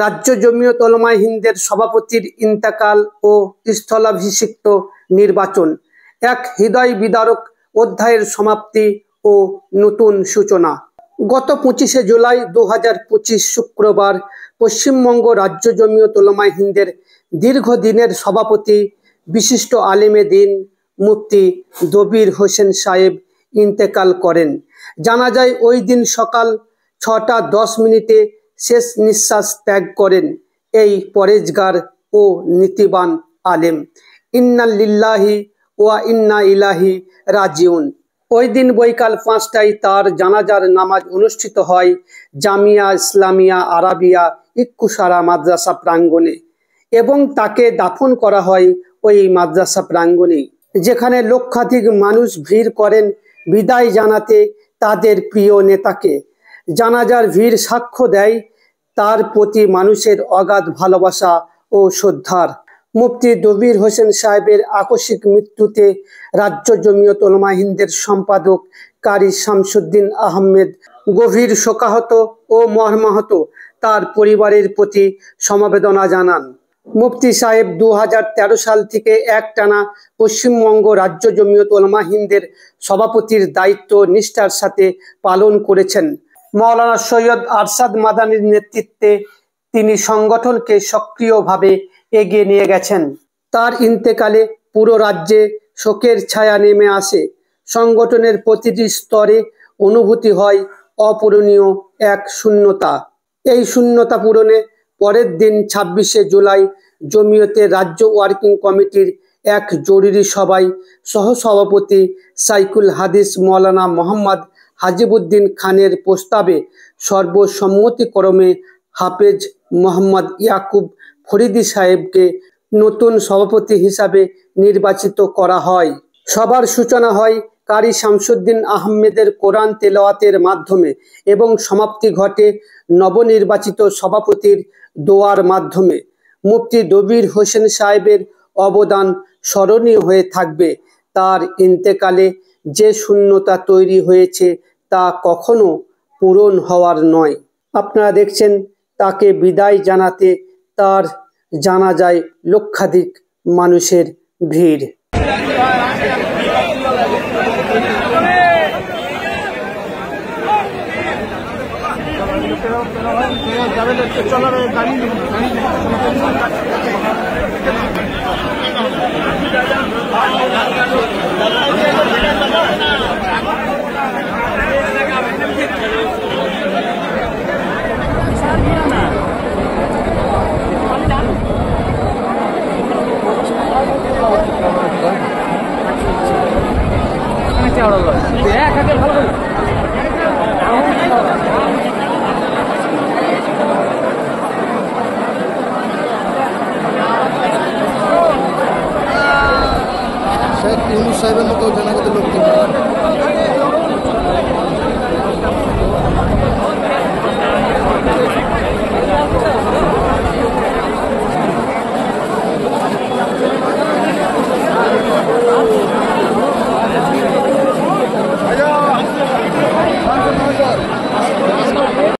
রাজ্য জমিয়ত উলামায়ে হিন্দের সভাপতির ইন্তেকাল ও স্থলাভিষিক্ত নির্বাচন, এক হৃদয় বিদারক অধ্যায়ের সমাপ্তি ও নতুন সূচনা। গত 25শে জুলাই 2025 শুক্রবার পশ্চিমবঙ্গ রাজ্য জমিয়ত উলামায়ে হিন্দের দীর্ঘদিনের সভাপতি বিশিষ্ট আলেমে দ্বীন মুফতি দবির হোসেন সাহেব ইন্তেকাল করেন। জানা যায় ওই দিন সকাল 6টা 10 মিনিটে শেষ নিঃশ্বাস ত্যাগ করেন এই পরেজগার ও নীতিবান আলেম। ইন্না লিল্লাহি ওয়া ইন্না ইলাইহি রাজিউন। ওই দিন বৈকাল 5টায় তার জানাজার নামাজ অনুষ্ঠিত হয় জামিয়া ইসলামিয়া আরাবিয়া ইক্কুসারা মাদ্রাসা প্রাঙ্গণে এবং তাকে দাফন করা হয় ওই মাদ্রাসা প্রাঙ্গণে, যেখানে লক্ষাধিক মানুষ ভিড় করেন বিদায় জানাতে তাদের প্রিয় নেতাকে। জানাজার ভিড় সাক্ষ্য দেয় তার প্রতি মানুষের অগাধ ভালোবাসা ও শ্রদ্ধার। মুফতি দবির হোসেন সাহেবের আকস্মিক মৃত্যুতে রাজ্য জমিয়ত উলামায়ে হিন্দের সম্পাদক কারি শামসুদ্দিন আহমেদ গভীর শোকাহত ও মর্মাহত তার পরিবারের প্রতি সমবেদনা জানান। মুফতি সাহেব 2013 সাল থেকে একটানা পশ্চিমবঙ্গ রাজ্য জমিয়ত উলামায়ে হিন্দের সভাপতির দায়িত্ব নিষ্ঠার সাথে পালন করেছেন। মাওলানা সৈয়দ আরশাদ মাদানির নেতৃত্বে তিনি সংগঠনকে সক্রিয়ভাবে এগিয়ে নিয়ে গেছেন। তার ইন্তেকালে পুরো রাজ্যে শোকের ছায়া নেমে আসে। সংগঠনের প্রতিটি স্তরে অনুভূতি হয় অপূরণীয় এক শূন্যতা। এই শূন্যতা পূরণে পরের দিন 26শে জুলাই জমিয়তের রাজ্য ওয়ার্কিং কমিটির এক জরুরি সভায় সহসভাপতি সাইকুল হাদিস মাওলানা মোহাম্মদ হাজিবুদ্দিন খানের প্রস্তাবে সর্বসম্মতিক্রমে হাফেজ মোহাম্মদ ইয়াকুব ফরিদি সাহেবকে নতুন সভাপতি হিসাবে নির্বাচিত করা হয়। সভার সূচনা হয় কারি শামসুদ্দিন আহমেদের কোরআন তেলাওয়াতের মাধ্যমে এবং সমাপ্তি ঘটে নবনির্বাচিত সভাপতির দোয়ার মাধ্যমে। মুফতি দবির হোসেন সাহেবের অবদান স্মরণীয় হয়ে থাকবে। তার ইন্তেকালে যে শূন্যতা তৈরি হয়েছে তা কখনো পূরণ হওয়ার নয়। আপনারা দেখছেন তাকে বিদায় জানাতে তার জানাজায় লক্ষাধিক মানুষের ভিড়। সাহেবের মতো জানাগত লোক